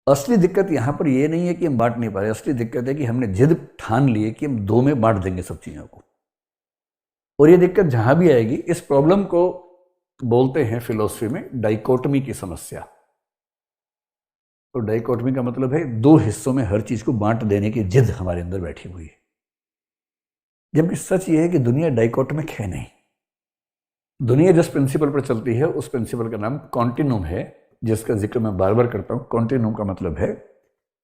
असली दिक्कत यहां पर ये नहीं है कि हम बांट नहीं पा रहे, असली दिक्कत है कि हमने जिद ठान ली है कि हम दो में बांट देंगे सब चीजों को। और ये दिक्कत जहां भी आएगी, इस प्रॉब्लम को बोलते हैं फिलोसफी में डाइकोटमी की समस्या। तो डाइकोटमी का मतलब है दो हिस्सों में हर चीज को बांट देने की जिद हमारे अंदर बैठी हुई है। जबकि सच ये है कि दुनिया डाइकोटमिक है नहीं। दुनिया जिस प्रिंसिपल पर चलती है उस प्रिंसिपल का नाम कॉन्टिन्यूम है, जिसका जिक्र मैं बार बार करता हूं। कॉन्टिन्यूम का मतलब है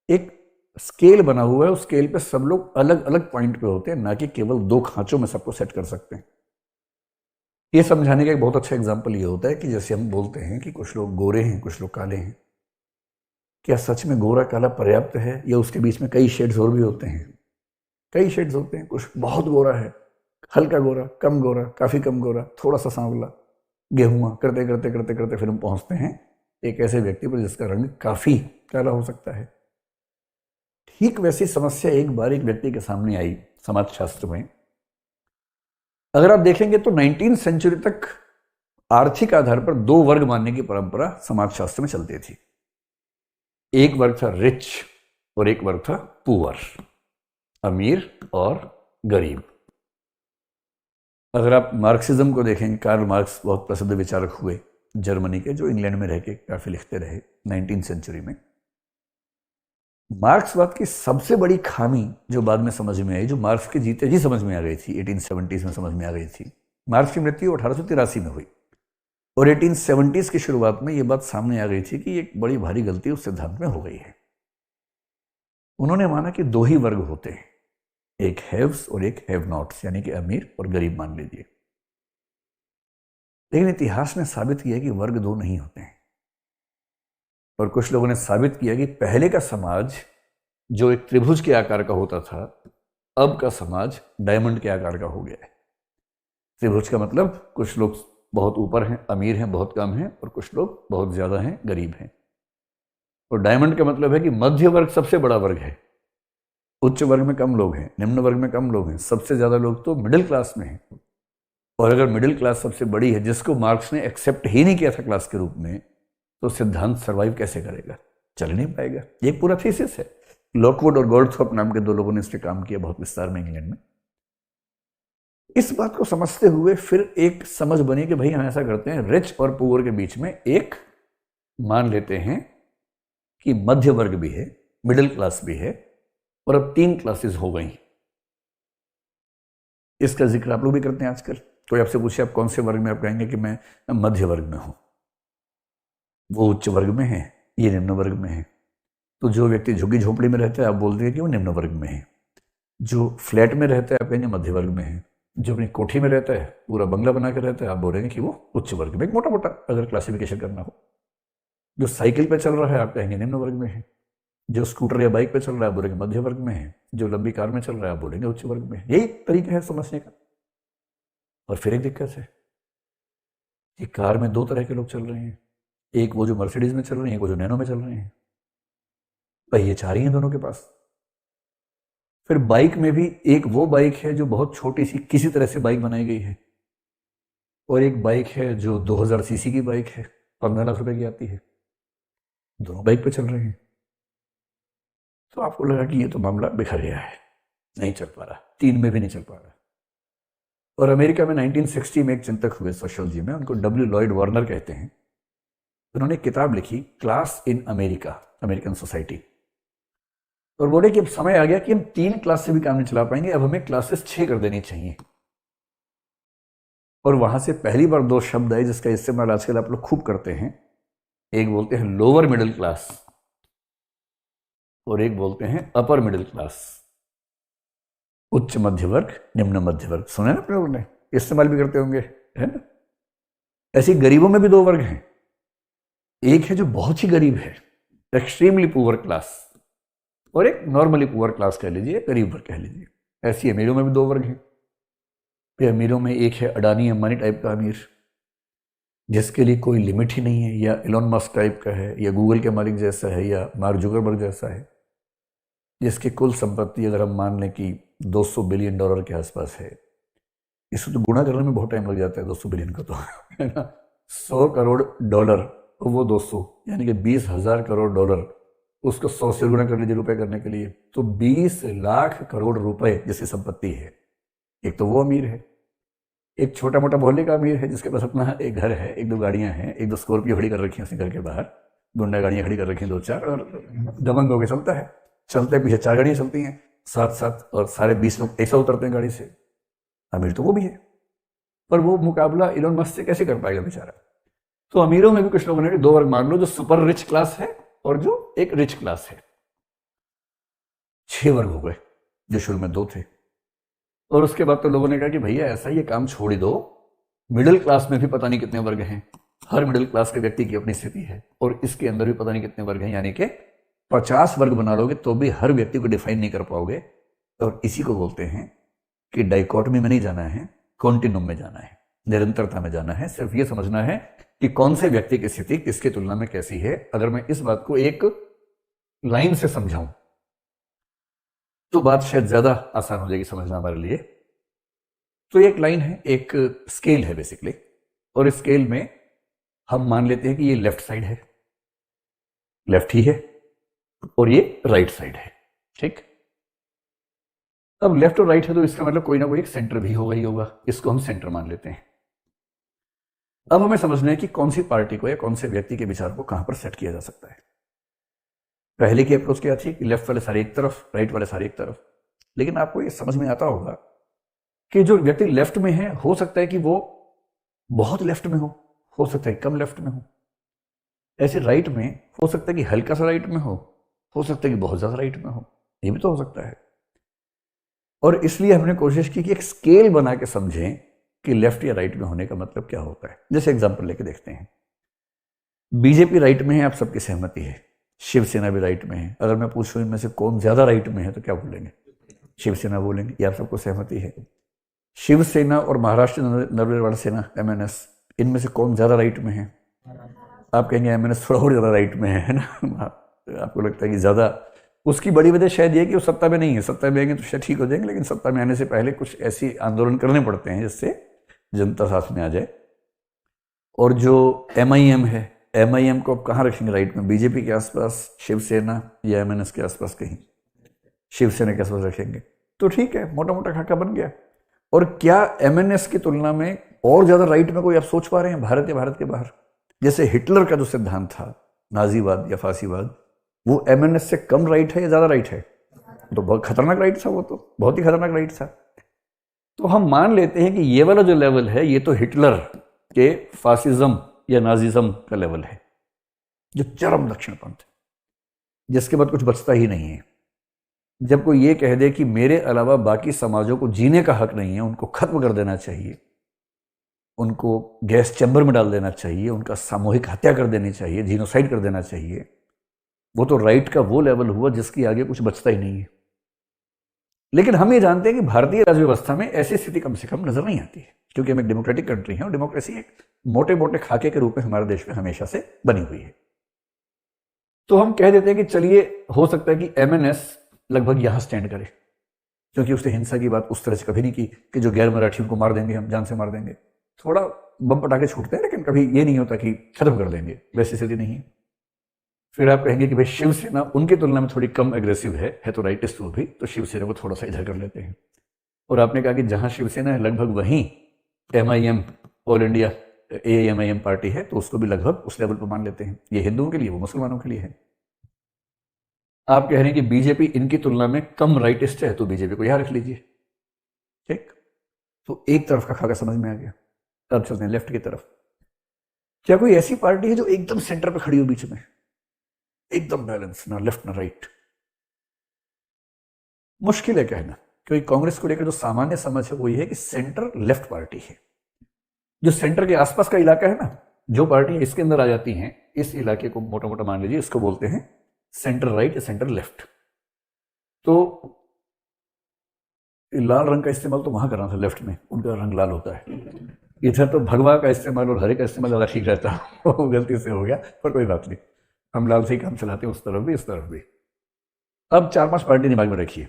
एक स्केल बना हुआ है, उस स्केल पे सब लोग अलग अलग पॉइंट पे होते हैं, ना कि केवल दो खांचों में सबको सेट कर सकते हैं। ये समझाने का एक बहुत अच्छा एग्जाम्पल ये होता है कि जैसे हम बोलते हैं कि कुछ लोग गोरे हैं, कुछ लोग काले हैं। क्या सच में गोरा काला पर्याप्त है, या उसके बीच में कई शेड्स और भी होते हैं? कई शेड्स होते हैं। कुछ बहुत गोरा है, हल्का गोरा, कम गोरा, काफी कम गोरा, थोड़ा सा सांवला, गेहुआ, करते करते करते करते फिर हम पहुंचते हैं एक ऐसे व्यक्ति पर जिसका रंग काफी काला हो सकता है। ठीक वैसी समस्या एक बार एक व्यक्ति के सामने आई समाजशास्त्र में। अगर आप देखेंगे तो 19वीं सेंचुरी तक आर्थिक आधार पर दो वर्ग मानने की परंपरा समाजशास्त्र में चलती थी। एक वर्ग था रिच और एक वर्ग था पुअर, अमीर और गरीब। अगर आप मार्क्सिज्म को देखेंगे, कार्ल मार्क्स बहुत प्रसिद्ध विचारक हुए जर्मनी के, जो इंग्लैंड में रह के काफी लिखते रहे 19वीं सेंचुरी में। मार्क्सवाद की सबसे बड़ी खामी जो बाद में समझ में आई, जो मार्क्स के जीते जी समझ में आ गई थी, 1870s में समझ में आ गई थी। मार्क्स की मृत्यु 1883 में हुई और 1870s की शुरुआत में यह बात सामने आ गई थी कि एक बड़ी भारी गलती उस सिद्धांत में हो गई है। उन्होंने माना कि दो ही वर्ग होते हैं, एक हैव्स और एक हैव नॉट्स, यानी कि अमीर और गरीब मान लीजिए। लेकिन इतिहास ने साबित किया कि वर्ग दो नहीं होते हैं। और कुछ लोगों ने साबित किया कि पहले का समाज जो एक त्रिभुज के आकार का होता था, अब का समाज डायमंड के आकार का हो गया है। त्रिभुज का मतलब कुछ लोग बहुत ऊपर हैं, अमीर हैं, बहुत कम हैं, और कुछ लोग बहुत ज्यादा हैं, गरीब हैं। और डायमंड का मतलब है कि मध्य वर्ग सबसे बड़ा वर्ग है। उच्च वर्ग में कम लोग हैं, निम्न वर्ग में कम लोग हैं, सबसे ज्यादा लोग तो मिडिल क्लास में हैं। और अगर मिडिल क्लास सबसे बड़ी है, जिसको मार्क्स ने एक्सेप्ट ही नहीं किया था क्लास के रूप में, तो सिद्धांत सर्वाइव कैसे करेगा? चल नहीं पाएगा। ये पूरा थीसिस है। लॉकवुड और गोल्डथॉर्प नाम के दो लोगों ने इस पर काम किया बहुत विस्तार में इंग्लैंड में। इस बात को समझते हुए फिर एक समझ बनी कि भाई हम ऐसा करते हैं, रिच और पुअर के बीच में एक मान लेते हैं कि मध्य वर्ग भी है, मिडिल क्लास भी है, और अब तीन क्लासेस हो गई। इसका जिक्र आप लोग भी करते हैं आजकल। कोई आपसे पूछे आप कौन से वर्ग में, आप कहेंगे कि मैं मध्य वर्ग में हूं। वो उच्च वर्ग में है, ये निम्न वर्ग में है। तो जो व्यक्ति झुग्गी झोपड़ी में रहता है, आप बोलते हैं कि वो निम्न वर्ग में है। जो फ्लैट में रहता है, आप कहेंगे मध्य वर्ग में है। जो अपनी कोठी में रहता है, पूरा बंगला बना कर रहता है, आप बोलेंगे कि वो उच्च वर्ग में, एक मोटा मोटा अगर क्लासिफिकेशन करना हो। जो साइकिल पे चल रहा है, आप कहेंगे निम्न वर्ग में है। जो स्कूटर या बाइक पे चल रहा है, आप बोलेंगे मध्य वर्ग में है। जो लंबी कार में चल रहा है, आप बोलेंगे उच्च वर्ग में है। यही तरीका है समझने का। और फिर एक दिक्कत है कि कार में दो तरह के लोग चल रहे हैं। एक वो जो मर्सिडीज में चल रहे हैं, एक वो जो नैनो में चल रहे हैं। पहिए चार ही हैं दोनों के पास। फिर बाइक में भी एक वो बाइक है जो बहुत छोटी सी किसी तरह से बाइक बनाई गई है, और एक बाइक है जो 2000 सीसी की बाइक है, 15 लाख रुपए की आती है। दोनों बाइक पे चल रहे हैं। तो आपको लगा कि ये तो मामला बिखर गया है, नहीं चल पा रहा, तीन में भी नहीं चल पा रहा। और अमेरिका में 1960 में एक चिंतक हुए सोशियोलॉजी में, उनको डब्ल्यू लॉयड वार्नर कहते हैं। उन्होंने एक किताब लिखी, class in America, American society. और बोले कि अब समय आ गया कि हम तीन क्लास से भी काम नहीं चला पाएंगे, अब हमें क्लासेस 6 कर देनी चाहिए। और वहां से पहली बार दो शब्द आए जिसका इस्तेमाल आजकल आप लोग खूब करते हैं। एक बोलते हैं लोअर मिडिल क्लास, और एक बोलते हैं अपर मिडिल क्लास। उच्च मध्य वर्ग, निम्न मध्य वर्ग। सुने ना आप लोगों ने, इस्तेमाल भी करते होंगे, है ना? ऐसे गरीबों में भी दो वर्ग हैं। एक है जो बहुत ही गरीब है, एक्सट्रीमली पुअर क्लास, और एक नॉर्मली पुअर क्लास कह लीजिए, गरीब वर्ग कह लीजिए। ऐसी अमीरों में भी दो वर्ग हैं। फिर अमीरों में एक है अडानी अंबानी टाइप का अमीर, जिसके लिए कोई लिमिट ही नहीं है, या इलॉन मस्क टाइप का है, या गूगल के मालिक जैसा है, या मार्क जुकरबर्ग जैसा है, जिसकी कुल संपत्ति अगर हम मान लें कि $200 बिलियन के आसपास है। इसको तो गुणा करने में बहुत टाइम लग जाता है 200 बिलियन का, तो है ना। $100 करोड़, वो 200, यानी कि $20,000 करोड़ उसको 100 से गुना कर लीजिए रुपए करने के लिए, तो 20 लाख करोड़ रुपए जिसकी संपत्ति है, एक तो वो अमीर है, एक छोटा मोटा मोहल्ले का अमीर है जिसके पास अपना एक घर है, एक दो गाड़ियां हैं, एक दो स्कॉर्पियो खड़ी कर रखी है उसने घर के बाहर, गुंडा गाड़ियां खड़ी कर रखी हैं 2-4, और दबंग होकर चलता है, चलते पीछे 4 गाड़ियां चलती हैं साथ साथ, और सारे 20 लोग एक साथ उतरते हैं गाड़ी से। अमीर तो वो भी है, पर वो मुकाबला इलोन मस्क से कैसे कर पाएगा बेचारा। तो अमीरों में भी कुछ लोगों ने 2 वर्ग मान लो, जो सुपर रिच क्लास है और जो एक रिच क्लास है। 6 वर्ग हो गए जो शुरू में 2 थे। और उसके बाद तो लोगों ने कहा कि भैया ऐसा ये काम छोड़ ही दो, मिडिल क्लास में भी पता नहीं कितने वर्ग हैं, हर मिडिल क्लास के व्यक्ति की अपनी स्थिति है, और इसके अंदर भी पता नहीं कितने वर्ग हैं, यानी कि 50 वर्ग बना लोगे तो भी हर व्यक्ति को डिफाइन नहीं कर पाओगे। और इसी को बोलते हैं कि डाइकोटमी में नहीं जाना है, कॉन्टिन्यूम में जाना है, निरंतरता में जाना है। सिर्फ ये समझना है कि कौन से व्यक्ति की स्थिति किसकी तुलना में कैसी है। अगर मैं इस बात को एक लाइन से समझाऊं तो बात शायद ज्यादा आसान हो जाएगी समझना हमारे लिए। तो एक लाइन है, एक स्केल है बेसिकली, और इस स्केल में हम मान लेते हैं कि ये लेफ्ट साइड है, लेफ्ट ही है, और ये राइट साइड है, ठीक। अब लेफ्ट और राइट है तो इसका मतलब कोई ना कोई एक सेंटर भी होगा ही होगा, इसको हम सेंटर मान लेते हैं। अब हमें समझना है कि कौन सी पार्टी को या कौन से व्यक्ति के विचार को कहां पर सेट किया जा सकता है। पहले की अप्रोच क्या थी कि लेफ्ट वाले सारे एक तरफ, राइट वाले सारे एक तरफ। लेकिन आपको ये समझ में आता होगा कि जो व्यक्ति लेफ्ट में है, हो सकता है कि वो बहुत लेफ्ट में हो सकता है कम लेफ्ट में हो। ऐसे राइट में हो सकता है कि हल्का सा राइट में हो सकता है कि बहुत ज्यादा राइट में हो, ये भी तो हो सकता है। और इसलिए हमने कोशिश की कि एक स्केल बना के समझें कि लेफ्ट या राइट में होने का मतलब क्या होता है। जैसे एग्जांपल लेके देखते हैं, बीजेपी राइट में है, आप सबकी सहमति है। शिवसेना भी राइट में है। अगर मैं पूछूं इनमें से कौन ज्यादा राइट में है तो क्या बोलेंगे? शिवसेना बोलेंगे, ये आप सबको सहमति है। शिवसेना और महाराष्ट्र नवनिर्माण सेना MNS, इनमें से कौन ज्यादा राइट में है? आप कहेंगे MNS थोड़ा और ज्यादा राइट में है ना। आपको लगता है कि ज्यादा। उसकी बड़ी वजह शायद ये कि वो सत्ता में नहीं है, सत्ता में आएंगे तो शायद ठीक हो जाएंगे, लेकिन सत्ता में आने से पहले कुछ ऐसी आंदोलन करने पड़ते हैं जिससे जनता साथ में आ जाए। और जो MIM है, MIM को आप कहाँ रखेंगे राइट में? बीजेपी के आसपास, शिवसेना या MNS के आसपास? कहीं शिवसेना के आसपास रखेंगे तो ठीक है, मोटा मोटा खाका बन गया। और क्या MNS की तुलना में और ज्यादा राइट में कोई आप सोच पा रहे हैं भारत या भारत के बाहर? जैसे हिटलर का जो सिद्धांत था, नाजीवाद या फांसीवाद, वो MNS से कम राइट है या ज्यादा राइट है? तो बहुत खतरनाक राइट था, वो तो बहुत ही खतरनाक राइट था। तो हम मान लेते हैं कि ये वाला जो लेवल है ये तो हिटलर के फासिज्म या नाजिज्म का लेवल है, जो चरम दक्षिणपंथ, जिसके बाद कुछ बचता ही नहीं है। जब कोई ये कह दे कि मेरे अलावा बाकी समाजों को जीने का हक नहीं है, उनको खत्म कर देना चाहिए, उनको गैस चैम्बर में डाल देना चाहिए, उनका सामूहिक हत्या कर देनी चाहिए, जीनोसाइड कर देना चाहिए, वो तो राइट का वो लेवल हुआ जिसके आगे कुछ बचता ही नहीं है। लेकिन हम ये जानते हैं कि भारतीय राज्य व्यवस्था में ऐसी स्थिति कम से कम नजर नहीं आती है, क्योंकि हम एक डेमोक्रेटिक कंट्री है और डेमोक्रेसी एक मोटे मोटे खाके के रूप में हमारे देश में हमेशा से बनी हुई है। तो हम कह देते हैं कि चलिए, हो सकता है कि MNS लगभग यहां स्टैंड करे, क्योंकि उसने हिंसा की बात उस तरह से कभी नहीं की कि जो गैर मराठियों को मार देंगे, हम जान से मार देंगे। थोड़ा बम पटाखे छूटते हैं, लेकिन कभी ये नहीं होता कि खत्म कर देंगे, वैसी स्थिति नहीं है। फिर आप कहेंगे कि भाई शिवसेना उनकी तुलना में थोड़ी कम एग्रेसिव है तो राइटिस्ट वो भी, तो शिवसेना को थोड़ा सा इधर कर लेते हैं। और आपने कहा कि जहां शिवसेना है लगभग वहीं MIM, all India AIMIM party है, तो उसको भी लगभग उस लेवल पर मान लेते हैं। ये हिंदुओं के लिए, वो मुसलमानों के लिए है। आप कह रहे हैं कि बीजेपी इनकी तुलना में कम राइटिस्ट है, तो बीजेपी को यहां रख लीजिए, ठीक। तो एक तरफ का खाका समझ में आ गया। अब चलते हैं लेफ्ट की तरफ। क्या कोई ऐसी पार्टी है जो एकदम सेंटर पर खड़ी हो, बीच में एकदम बैलेंस, ना लेफ्ट ना राइट? मुश्किल है कहना, क्योंकि कांग्रेस को लेकर जो सामान्य समझ है वो ये है कि सेंटर लेफ्ट पार्टी है। जो सेंटर के आसपास का इलाका है ना, जो पार्टी इसके अंदर आ जाती हैं, इस इलाके को मोटा मोटा मान लीजिए, इसको बोलते हैं सेंटर राइट या सेंटर लेफ्ट। तो लाल रंग का इस्तेमाल तो वहां करना था, लेफ्ट में उनका रंग लाल होता है। इधर तो भगवा का इस्तेमाल और हरे का इस्तेमाल ज्यादा ठीक रहता है। वो गलती से हो गया, पर कोई बात नहीं, हम लाल से ही काम चलाते हैं, उस तरफ भी इस तरफ भी। अब 4-5 पार्टी दिमाग में रखिए।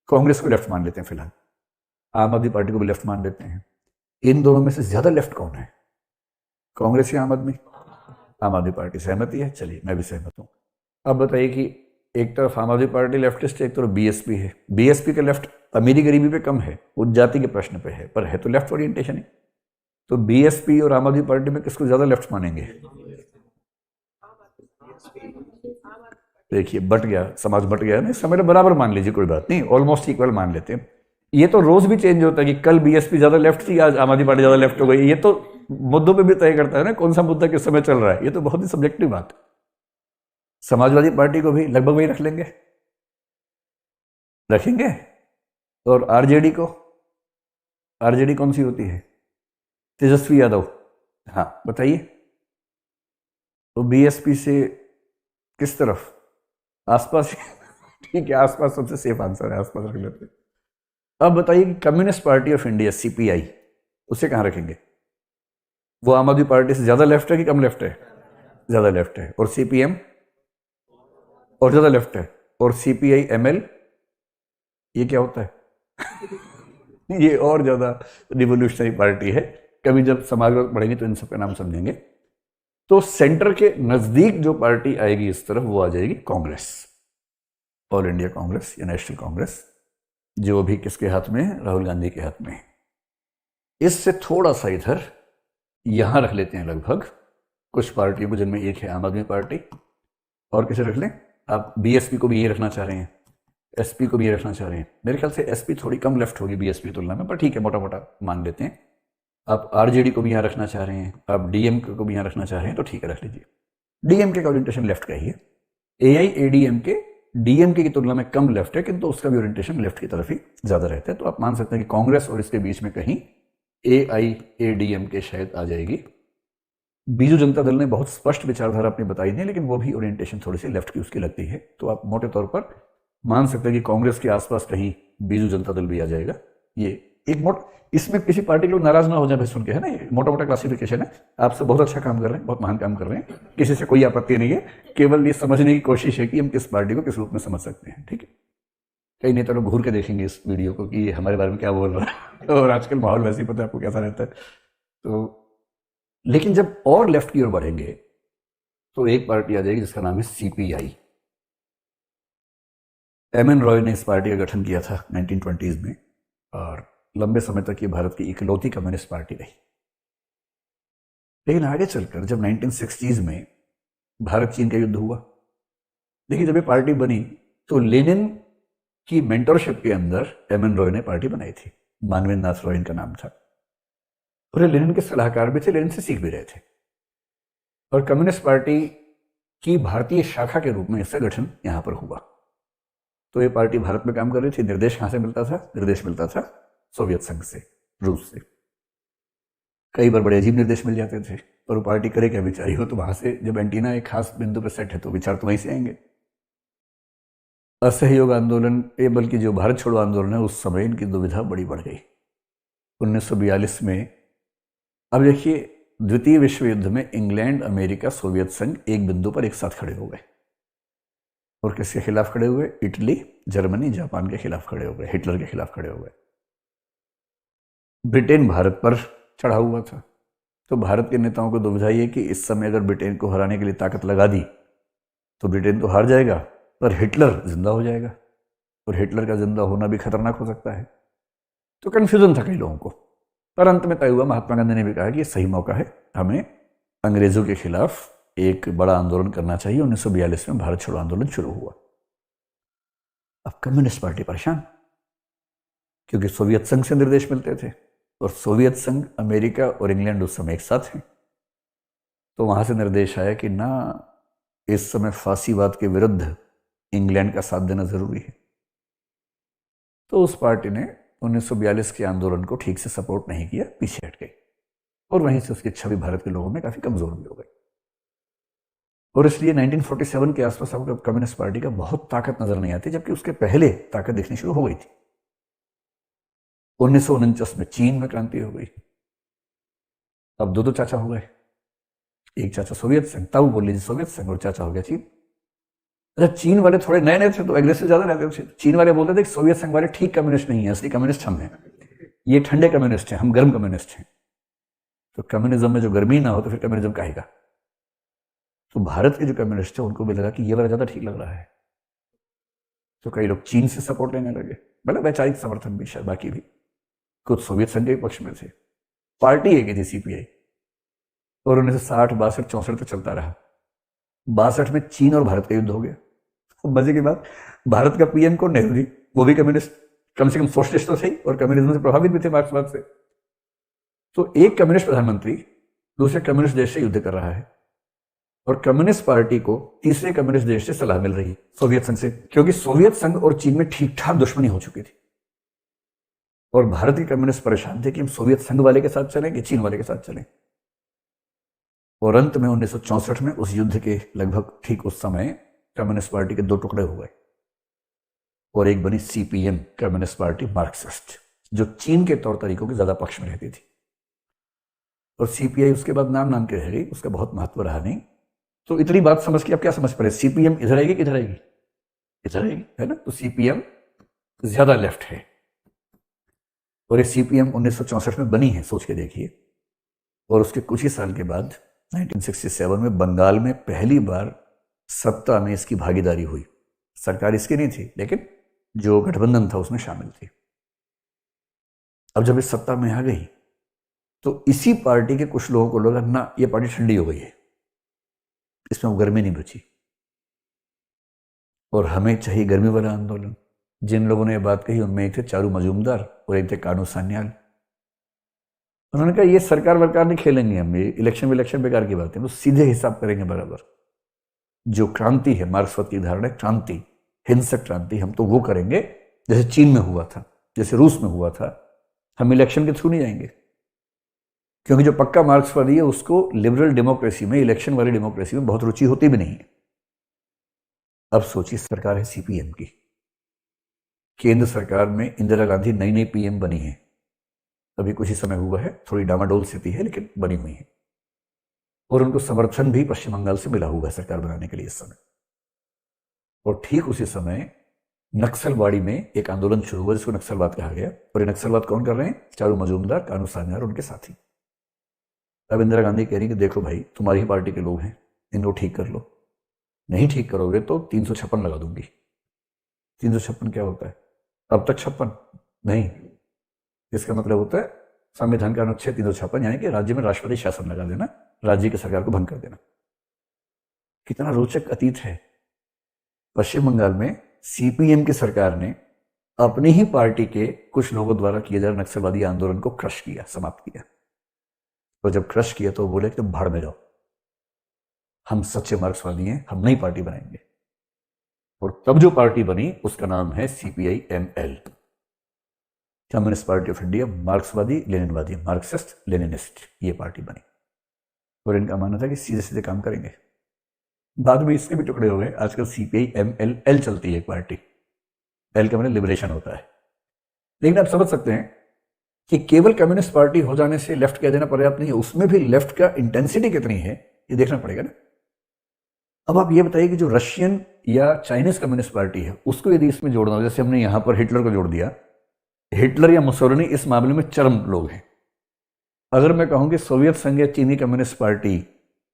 कांग्रेस को लेफ्ट मान लेते हैं फिलहाल, आम आदमी पार्टी को भी लेफ्ट मान लेते हैं। इन दोनों में से ज्यादा लेफ्ट कौन है, कांग्रेस या आम आदमी? आम आदमी पार्टी। सहमति है? चलिए, मैं भी सहमत हूं। अब बताइए कि एक तरफ आम आदमी पार्टी लेफ्टिस्ट है, एक तरफ बीएसपी है। बीएसपी का लेफ्ट अमीरी गरीबी पे कम है, उच्च जाति के प्रश्न पे है, पर है तो लेफ्ट ओरिएंटेशन है। तो बीएसपी और आम आदमी पार्टी में किसको ज्यादा लेफ्ट मानेंगे? देखिए बट गया, समाज बट गया, नहीं समय बराबर मान लीजिए, कोई बात नहीं, ऑलमोस्ट इक्वल मान लेते हैं। ये तो रोज भी चेंज होता है कि कल बीएसपी ज्यादा लेफ्ट थी, आज आम आदमी पार्टी ज्यादा लेफ्ट हो गई। ये तो मुद्दों पे भी तय करता है ना कौन सा मुद्दा किस समय चल रहा है। ये तो बहुत ही सब्जेक्टिव बात है। समाजवादी पार्टी को भी लगभग वही रख लेंगे, रखेंगे। और आरजेडी को, आरजेडी कौन सी होती है? तेजस्वी यादव। हाँ बताइए, तो बीएसपी से किस तरफ? आसपास। ठीक है, आसपास सबसे सेफ आंसर है, आसपास रख लेते हैं। अब बताइए कि communist party of India CPI, उसे कहां रखेंगे? वो आम आदमी पार्टी से ज्यादा लेफ्ट है कि कम लेफ्ट है? ज्यादा लेफ्ट है। और सीपीएम और ज्यादा लेफ्ट है। और सीपीआई एमएल, ये क्या होता है? ये और ज्यादा रिवोल्यूशनरी पार्टी है। कभी जब समाजवाद पढ़ेंगे तो इन सबका नाम समझेंगे। तो सेंटर के नजदीक जो पार्टी आएगी इस तरफ, वो आ जाएगी कांग्रेस, ऑल इंडिया कांग्रेस या नेशनल कांग्रेस, जो अभी किसके हाथ में है? राहुल गांधी के हाथ में है। इससे थोड़ा सा इधर यहां रख लेते हैं लगभग कुछ पार्टियों को, जिनमें एक है आम आदमी पार्टी। और किसे रख लें आप? बीएसपी को भी ये रखना चाह रहे हैं, एसपी को भी ये रखना चाह रहे हैं। मेरे ख्याल से एसपी थोड़ी कम लेफ्ट होगी बीएसपी की तुलना में, पर ठीक है, मोटा मोटा मान लेते हैं। आप आरजेडी को भी यहाँ रखना चाह रहे हैं, आप डीएमके को भी यहाँ रखना चाह रहे हैं, तो ठीक है, रख लीजिए। डीएमके का ओरिएंटेशन लेफ्ट का ही है। एआईएडीएमके डीएमके की तुलना में कम लेफ्ट है, किंतु उसका भी ओरिएंटेशन लेफ्ट की तरफ ही ज्यादा रहता है। तो आप मान सकते हैं कि कांग्रेस और इसके बीच में कहीं एआईएडीएमके शायद आ जाएगी। बीजू जनता दल ने बहुत स्पष्ट विचारधारा अपनी बताई नहीं, लेकिन वो भी ओरिएंटेशन थोड़ी सी लेफ्ट की उसकी लगती है। तो आप मोटे तौर पर मान सकते हैं कि कांग्रेस के आसपास कहीं बीजू जनता दल भी आ जाएगा। ये एक इसमें किसी पार्टी के लोग नाराज ना हो जाए सुन के, है ना, ये मोटा मोटा क्लासिफिकेशन है। आप सब बहुत अच्छा काम कर रहे हैं, बहुत महान काम कर रहे हैं, किसी से कोई आपत्ति नहीं है। केवल ये समझने की कोशिश है कि हम किस पार्टी को किस रूप में समझ सकते हैं। ठीक है, कई नेता लोग घूर के देखेंगे इस वीडियो को कि ये हमारे बारे में क्या बोल रहा है। और आजकल माहौल वैसे ही पता है आपको कैसा रहता है। तो लेकिन जब और लेफ्ट की ओर बढ़ेंगे तो एक पार्टी आ जाएगी जिसका नाम है सीपीआई। एमएन रॉय ने इस पार्टी का गठन किया था 1920s में, और लंबे समय तक ये भारत की इकलौती कम्युनिस्ट पार्टी रही। लेकिन आगे चलकर जब 1960s में भारत चीन का युद्ध हुआ, देखिए जब ये पार्टी बनी तो लेनिन की मेंटरशिप के अंदर एमएन रॉय ने पार्टी बनाई थी। मानवेंद्र नाथ रॉय इनका नाम था, और ये लेनिन के सलाहकार भी थे, लेनिन से सीख भी रहे थे। और कम्युनिस्ट पार्टी की भारतीय शाखा के रूप में इसका गठन यहां पर हुआ। तो ये पार्टी भारत में काम कर रही थी। निर्देश कहां से मिलता था? निर्देश मिलता था सोवियत संघ से, रूस से। कई बार बड़े अजीब निर्देश मिल जाते थे, पर वो पार्टी करे क्या बेचारी हो। तो वहां से जब एंटीना एक खास बिंदु पर सेट है तो विचार तो वहीं से आएंगे। असहयोग आंदोलन, ये बल्कि जो भारत छोड़ो आंदोलन है, उस समय इनकी दुविधा बड़ी बढ़ गई 1942 में। अब देखिए, द्वितीय विश्व युद्ध में इंग्लैंड, अमेरिका, सोवियत संघ एक बिंदु पर एक साथ खड़े हो गए। और किसके खिलाफ खड़े हुए? इटली, जर्मनी, जापान के खिलाफ खड़े हो गए, हिटलर के खिलाफ खड़े हो गए। ब्रिटेन भारत पर चढ़ा हुआ था। तो भारत के नेताओं को दुविधा ये कि इस समय अगर ब्रिटेन को हराने के लिए ताकत लगा दी तो ब्रिटेन तो हार जाएगा, पर हिटलर जिंदा हो जाएगा, और हिटलर का जिंदा होना भी खतरनाक हो सकता है। तो कंफ्यूजन था कई लोगों को, पर अंत में तय हुआ। महात्मा गांधी ने भी कहा कि ये सही मौका है, हमें अंग्रेजों के खिलाफ एक बड़ा आंदोलन करना चाहिए। 1942 में भारत छोड़ो आंदोलन शुरू हुआ। अब कम्युनिस्ट पार्टी परेशान, क्योंकि सोवियत संघ से निर्देश मिलते थे, और सोवियत संघ, अमेरिका और इंग्लैंड उस समय एक साथ हैं। तो वहां से निर्देश आया कि ना, इस समय फांसीवाद के विरुद्ध इंग्लैंड का साथ देना जरूरी है। तो उस पार्टी ने 1942 के आंदोलन को ठीक से सपोर्ट नहीं किया, पीछे हट गई, और वहीं से उसकी छवि भारत के लोगों में काफी कमजोर भी हो गई। और इसलिए 1947 के आसपास आपको कम्युनिस्ट पार्टी का बहुत ताकत नजर नहीं आती, जबकि उसके पहले ताकत दिखनी शुरू हो गई थी। 1949 में चीन में क्रांति हो गई। अब दो चाचा हो गए, एक चाचा सोवियत संघ, तब बोल लीजिए सोवियत संघ, और चाचा हो गया चीन। अच्छा, चीन वाले थोड़े नए नए थे तो एग्रेसिव ज्यादा रहते थे। चीन वाले बोलते थे सोवियत संघ वाले ठीक कम्युनिस्ट नहीं है, असली कम्युनिस्ट हम हैं, ये ठंडे कम्युनिस्ट हैं, हम गर्म कम्युनिस्ट हैं। तो कम्युनिज्म में जो गर्मी ना हो तो फिर कम्युनिज्म कहेगा। तो भारत के जो कम्युनिस्ट थे उनको भी लगा कि ये वाला ज्यादा ठीक लग रहा है, तो कई लोग चीन से सपोर्ट लेने लगे, मतलब वैचारिक समर्थन भी शायद, बाकी भी कुछ सोवियत संघ के पक्ष में थे। पार्टी एक ही थी सीपीआई, और 1960, 62, 64 तक चलता रहा। 62 में चीन और भारत का युद्ध हो गया। मजे की बात, भारत का पीएम कौन? नेहरू जी, वो भी कम्युनिस्ट, कम से कम सोशलिस्ट तो थे और कम्युनिज्म से प्रभावित भी थे, मार्क्सवाद से। तो एक कम्युनिस्ट प्रधानमंत्री दूसरे कम्युनिस्ट देश से युद्ध कर रहा है, और कम्युनिस्ट पार्टी को तीसरे कम्युनिस्ट देश से सलाह मिल रही है, सोवियत संघ से, क्योंकि सोवियत संघ और चीन में ठीक ठाक दुश्मनी हो चुकी थी। और भारत के कम्युनिस्ट परेशान थे कि हम सोवियत संघ वाले के साथ चलें कि चीन वाले के साथ चलें। और अंत में 1964 में उस युद्ध के लगभग ठीक उस समय कम्युनिस्ट पार्टी के दो टुकड़े हो गए, और एक बनी सीपीएम, कम्युनिस्ट पार्टी मार्क्सिस्ट, जो चीन के तौर तरीकों के ज्यादा पक्ष में रहती थी। और सीपीआई उसके बाद नाम के रह गई, उसका बहुत महत्व रहा नहीं। तो इतनी बात समझ के आप क्या समझ पा रहे? सीपीएम इधर आएगी, किधर आएगी? इधर आएगी, है ना? तो सीपीएम ज्यादा लेफ्ट है, और ये सीपीएम 1964 में बनी है, सोच के देखिए। और उसके कुछ ही साल के बाद 1967 में बंगाल में पहली बार सत्ता में इसकी भागीदारी हुई। सरकार इसकी नहीं थी, लेकिन जो गठबंधन था उसमें शामिल थी। अब जब इस सत्ता में आ गई तो इसी पार्टी के कुछ लोगों को लगा ना, ये पार्टी ठंडी हो गई है, इसमें वो गर्मी नहीं बची, और हमें चाहिए गर्मी वाला आंदोलन। जिन लोगों ने ये बात कही उनमें एक थे चारू मजूमदार और एक थे कानू सान्याल। उन्होंने कहा ये सरकार वरकार नहीं खेलेंगे हम, ये इलेक्शन बेकार की बात है, तो सीधे हिसाब करेंगे बराबर। जो क्रांति है, मार्क्सवाद की धारणा है क्रांति, हिंसक क्रांति, हम तो वो करेंगे जैसे चीन में हुआ था, जैसे रूस में हुआ था। हम इलेक्शन के थ्रू नहीं जाएंगे, क्योंकि जो पक्का मार्क्सवादी है उसको लिबरल डेमोक्रेसी में, इलेक्शन वाली डेमोक्रेसी में बहुत रुचि होती भी नहीं है। अब सोचिए, सरकार है सीपीएम की, केंद्र सरकार में इंदिरा गांधी नई नई पीएम बनी है, अभी कुछ ही समय हुआ है, थोड़ी डामाडोल स्थिति है लेकिन बनी हुई है, और उनको समर्थन भी पश्चिम बंगाल से मिला हुआ है सरकार बनाने के लिए इस समय। और ठीक उसी समय नक्सलवाड़ी में एक आंदोलन शुरू हुआ जिसको नक्सलवाद कहा गया, और ये नक्सलवाद कौन कर रहे हैं? चारू मजूमदार, कानू सान्याल और उनके साथी। अब इंदिरा गांधी कह रही कि देखो भाई, तुम्हारी ही पार्टी के लोग हैं, इनको ठीक कर लो, नहीं ठीक करोगे तो 356 लगा दूंगी। 356 क्या होता है? अब तक 56 नहीं, इसका मतलब होता है संविधान का अनुच्छेद 356, यानी कि राज्य में राष्ट्रपति शासन लगा देना, राज्य की सरकार को भंग कर देना। कितना रोचक अतीत है। पश्चिम बंगाल में सीपीएम की सरकार ने अपनी ही पार्टी के कुछ लोगों द्वारा किए जा रहे नक्सलवादी आंदोलन को क्रश किया, समाप्त किया। तो जब क्रश किया तो बोले कि तुम भाड़ में जाओ, हम सच्चे मार्क्सवादी हैं, हम नई पार्टी बनाएंगे। और तब जो पार्टी बनी उसका नाम है CPI-ML, communist party of India, मार्क्सवादी लेनिनवादी, मार्क्सिस्ट लेनिनिस्ट, ये पार्टी बनी। और इनका मानना था कि सीधे सीधे काम करेंगे। बाद में इसके भी टुकड़े हो गए, आजकल CPI-ML, L चलती है एक पार्टी, L का मतलब लिबरेशन होता है। लेकिन आप समझ सकते हैं कि केवल कम्युनिस्ट पार्टी हो जाने से लेफ्ट कह देना पर्याप्त नहीं है, उसमें भी लेफ्ट का इंटेंसिटी कितनी है ये देखना पड़ेगा ना। अब आप ये बताइए कि जो रशियन या चाइनीज कम्युनिस्ट पार्टी है उसको यदि इसमें जोड़ना हो, जैसे हमने यहां पर हिटलर को जोड़ दिया, हिटलर या मुसोलिनी इस मामले में चरम लोग हैं। अगर मैं कहूं कि सोवियत संघ या चीनी कम्युनिस्ट पार्टी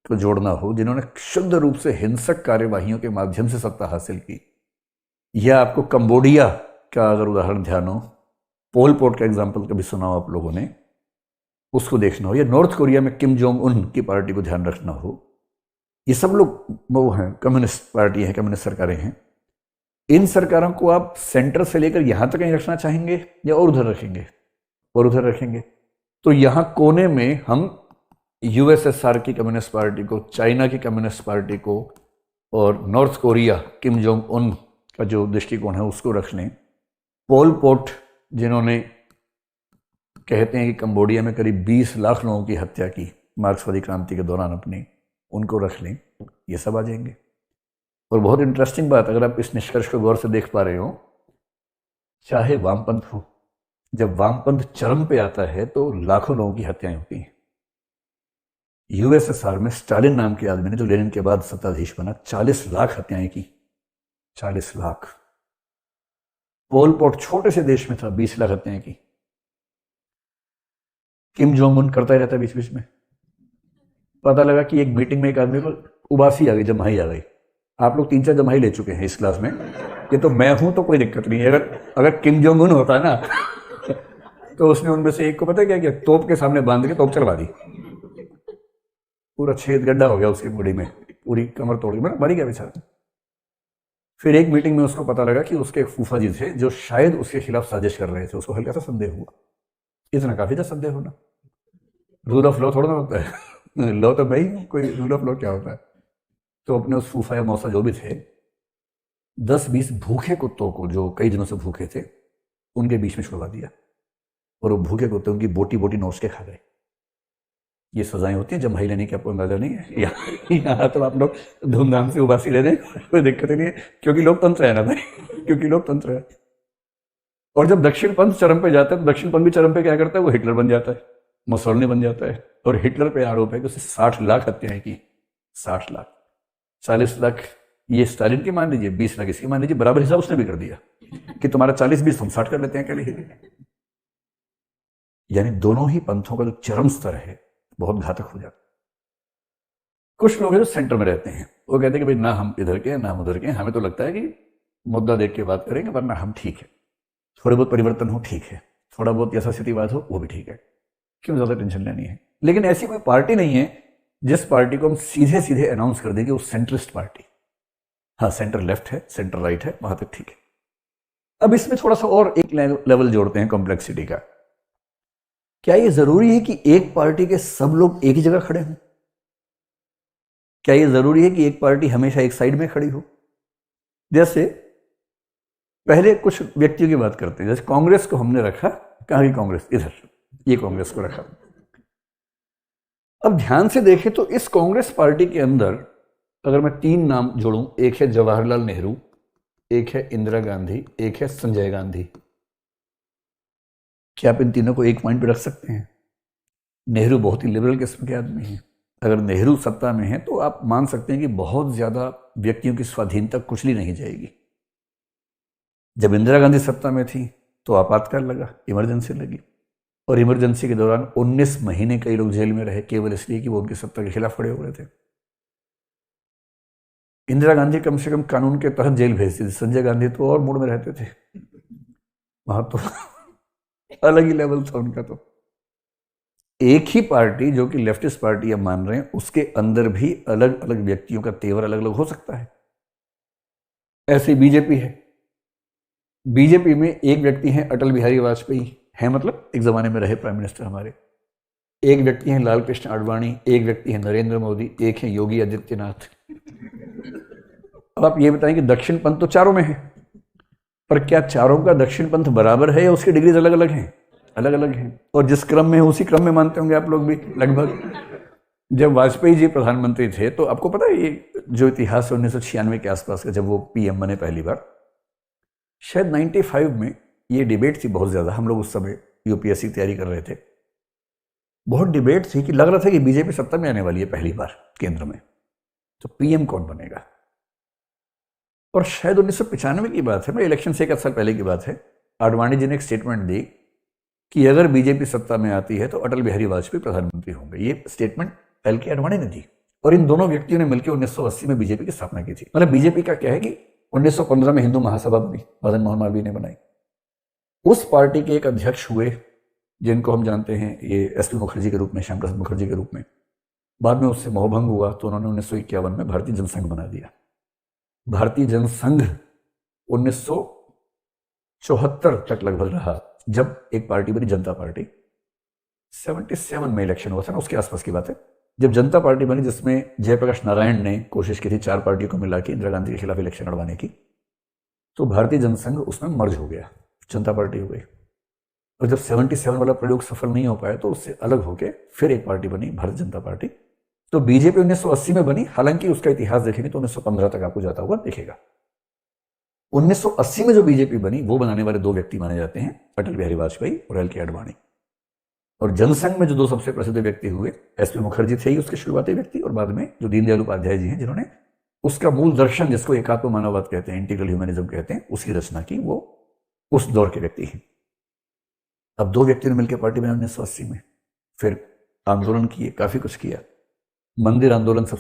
को जोड़ना हो, जिन्होंने शुद्ध रूप से हिंसक कार्यवाहियों के माध्यम से सत्ता हासिल की, या आपको कंबोडिया का अगर उदाहरण ध्यान हो, पोल पोट का एग्जाम्पल कभी सुना हो आप लोगों ने, उसको देखना हो, या नॉर्थ कोरिया में किम जोंग उन की पार्टी को ध्यान रखना हो, ये सब लोग वो हैं, कम्युनिस्ट पार्टी है, कम्युनिस्ट सरकारें हैं। इन सरकारों को आप सेंटर से लेकर यहां तक कहीं रखना चाहेंगे या और उधर रखेंगे? और उधर रखेंगे। तो यहां कोने में हम यूएसएसआर की कम्युनिस्ट पार्टी को, चाइना की कम्युनिस्ट पार्टी को, और north Korea Kim Jong Un का जो दृष्टिकोण है उसको रख लें। पोल पोट जिन्होंने कहते हैं कि कंबोडिया में करीब 20 लाख लोगों की हत्या की मार्क्सवादी क्रांति के दौरान अपनी, उनको रख लें, ये सब आ जाएंगे। और बहुत इंटरेस्टिंग बात, अगर आप इस निष्कर्ष को गौर से देख पा रहे हो, चाहे वामपंथ हो, जब वामपंथ चरम पे आता है तो लाखों लोगों की हत्याएं होती हैं। यूएसएसआर में स्टालिन नाम के आदमी ने, जो लेनिन के बाद सत्ताधीश बना, 40 लाख हत्याएं की, 40 लाख। पोल पोट छोटे से देश में था, 20 लाख हत्याएं की। किम जोंग उन करता ही रहता बीच बीच में। पता लगा कि एक मीटिंग में एक आदमी को उबासी आ गई, जमाई आ गई। आप लोग 3-4 जमाई ले चुके हैं इस क्लास में। ये तो मैं हूं तो कोई दिक्कत नहीं है। अगर अगर किम जोंग उन होता ना तो उसने उनमें से एक को पता है क्या किया, तोप के सामने बांध के तोप चलवा दी, पूरा छेद गड्ढा हो गया उसकी बॉडी में, पूरी कमर तोड़ गई, मर गया बेचारा। फिर एक मीटिंग में उसको पता लगा कि उसके एक फूफा जी थे जो शायद उसके खिलाफ साजिश कर रहे थे, उसको हल्का सा संदेह हुआ। इतना काफी था संदेह होना, रूल ऑफ लॉ थोड़ा ना होता है लॉ तो मैं ही हूं, कोई रूल ऑफ लॉ क्या होता है। तो अपने उस फूफा या मौसा जो भी थे, 10-20 भूखे कुत्तों को जो कई दिनों से भूखे थे उनके बीच में छुड़वा दिया, और वो भूखे कुत्ते उनकी बोटी बोटी नोच के खा गए। ये सजाएं होती हैं जम्हाई लेने की, आपको अंदाजा नहीं है। यहाँ तो आप लोग धूमधाम से उबासी ले रहे हैं, कोई दिक्कत नहीं है, क्योंकि लोकतंत्र है ना भाई, क्योंकि लोकतंत्र है। और जब दक्षिण पंथ चरम पे जाता है तो दक्षिण पंथ भी चरम पे क्या करता है, वो हिटलर बन जाता है, मुसोलिनी बन जाता है। और हिटलर पे आरोप है कि उसने 60 लाख हत्याएं की, 60 लाख, 40 लाख ये स्टालिन की मान लीजिए, 20 लाख इसकी मान लीजिए, बराबर हिसाब उसने भी कर दिया कि तुम्हारा 40-20 हम 60 कर लेते हैं अकेले। यानी दोनों ही पंथों का जो चरम स्तर है बहुत घातक हो जाता। कुछ लोग हैं जो सेंटर में रहते हैं, वो कहते हैं कि भाई ना हम इधर के ना हम उधर के, हमें तो लगता है कि मुद्दा देख के बात करेंगे, वरना हम ठीक है, थोड़े बहुत परिवर्तन हो ठीक है, थोड़ा बहुत यथास्थितिवाद हो वो भी ठीक है, क्यों ज्यादा टेंशन लेनी है। लेकिन ऐसी कोई पार्टी नहीं है जिस पार्टी को हम सीधे सीधे अनाउंस कर दें कि वो सेंट्रिस्ट पार्टी, हाँ सेंटर लेफ्ट है, सेंटर राइट है, वहां तक ठीक है। अब इसमें थोड़ा सा और एक लेवल जोड़ते हैं कॉम्प्लेक्सिटी का। क्या ये जरूरी है कि एक पार्टी के सब लोग एक ही जगह खड़े हों? क्या ये जरूरी है कि एक पार्टी हमेशा एक साइड में खड़ी हो? जैसे पहले कुछ व्यक्तियों की बात करते हैं, जैसे कांग्रेस को हमने रखा, कहां की कांग्रेस, इधर, ये कांग्रेस को रखा। अब ध्यान से देखें तो इस कांग्रेस पार्टी के अंदर अगर मैं 3 नाम जोड़ूं, एक है जवाहरलाल नेहरू, एक है इंदिरा गांधी, एक है संजय गांधी। क्या आप इन तीनों को एक पॉइंट पे रख सकते हैं? नेहरू बहुत ही लिबरल किस्म के आदमी हैं, अगर नेहरू सत्ता में है तो आप मान सकते हैं कि बहुत ज्यादा व्यक्तियों की स्वाधीनता कुचली नहीं जाएगी। जब इंदिरा गांधी सत्ता में थी तो आपातकाल लगा, इमरजेंसी लगी, और इमरजेंसी के दौरान 19 महीने कई लोग जेल में रहे केवल इसलिए कि वो उनकी सत्ता के खिलाफ खड़े हो रहे थे। इंदिरा गांधी कम से कम कानून के तहत जेल भेजती थी, संजय गांधी तो और मूड में रहते थे, वहां तो अलग ही लेवल था उनका। तो एक ही पार्टी जो कि लेफ्टिस्ट पार्टी हम मान रहे हैं, उसके अंदर भी अलग अलग व्यक्तियों का तेवर अलग अलग हो सकता है। ऐसे बीजेपी है, बीजेपी में एक व्यक्ति हैं अटल बिहारी वाजपेयी, है मतलब एक जमाने में रहे प्राइम मिनिस्टर हमारे, एक व्यक्ति हैं लाल कृष्ण आडवाणी, एक व्यक्ति हैं नरेंद्र मोदी, एक है योगी आदित्यनाथ। अब आप ये बताएं कि दक्षिण पंथ तो चारों में है, पर क्या चारों का दक्षिण पंथ बराबर है या उसकी डिग्रीज अलग अलग हैं? अलग अलग हैं, और जिस क्रम में है उसी क्रम में मानते होंगे आप लोग भी लगभग। जब वाजपेयी जी प्रधानमंत्री थे तो आपको पता है ये जो इतिहास है 1996 के आसपास का, जब वो पीएम बने पहली बार, शायद 95 में ये डिबेट थी बहुत ज्यादा, हम लोग उस समय यूपीएससी की तैयारी कर रहे थे, बहुत डिबेट थी कि लग रहा था कि बीजेपी सत्ता में आने वाली है पहली बार केंद्र में, तो पीएम कौन बनेगा। और शायद 1995 की बात है, मैं इलेक्शन से 1 साल पहले की बात है, आडवाणी जी ने एक स्टेटमेंट दी कि अगर बीजेपी सत्ता में आती है तो अटल बिहारी वाजपेयी प्रधानमंत्री होंगे। ये स्टेटमेंट एल.के. आडवाणी ने दी, और इन दोनों व्यक्तियों ने मिलकर 1980 में बीजेपी की स्थापना की थी। मतलब बीजेपी का क्या है कि 1915 में हिंदू महासभा बनी, मदन मोहन मालवीय ने बनाई, उस पार्टी के एक अध्यक्ष हुए जिनको हम जानते हैं ये एस.पी. मुखर्जी के रूप में, श्याम प्रसाद मुखर्जी के रूप में। बाद में उससे मोहभंग हुआ तो उन्होंने 1951 में भारतीय जनसंघ बना दिया। भारतीय जनसंघ 1974 तक लगभग रहा, जब एक पार्टी बनी जनता पार्टी। 77 में इलेक्शन हुआ था ना, उसके आसपास की बात है, जब जनता पार्टी बनी, जिसमें जयप्रकाश नारायण ने कोशिश की थी 4 पार्टियों को मिला के इंदिरा गांधी के खिलाफ इलेक्शन लड़वाने की, तो भारतीय जनसंघ उसमें मर्ज हो गया, जनता पार्टी हो गई। और जब 77 वाला प्रयोग सफल नहीं हो पाया तो उससे अलग होकर फिर एक पार्टी बनी, भारतीय जनता पार्टी। तो बीजेपी 1980 में बनी, हालांकि उसका इतिहास देखेंगे तो 1915 तक आपको जाता हुआ दिखेगा। 1980 में जो बीजेपी बनी वो बनाने वाले 2 व्यक्ति माने जाते हैं, अटल बिहारी वाजपेयी और एल.के. आडवाणी। और जनसंघ में जो 2 सबसे प्रसिद्ध व्यक्ति हुए, एस.पी. मुखर्जी थे ही उसके शुरुआती व्यक्ति, और बाद में जो दीनदयाल उपाध्याय जी हैं जिन्होंने उसका मूल दर्शन, जिसको एकात्म मानववाद कहते हैं, इंटीग्रल ह्यूमनिज्म कहते हैं, उसकी रचना की, वो उस दौर के व्यक्ति हैं। अब 2 व्यक्तियों ने मिलकर पार्टी बनाई 1980 में, फिर आंदोलन किए, काफी कुछ किया, मंदिर आंदोलन सबसे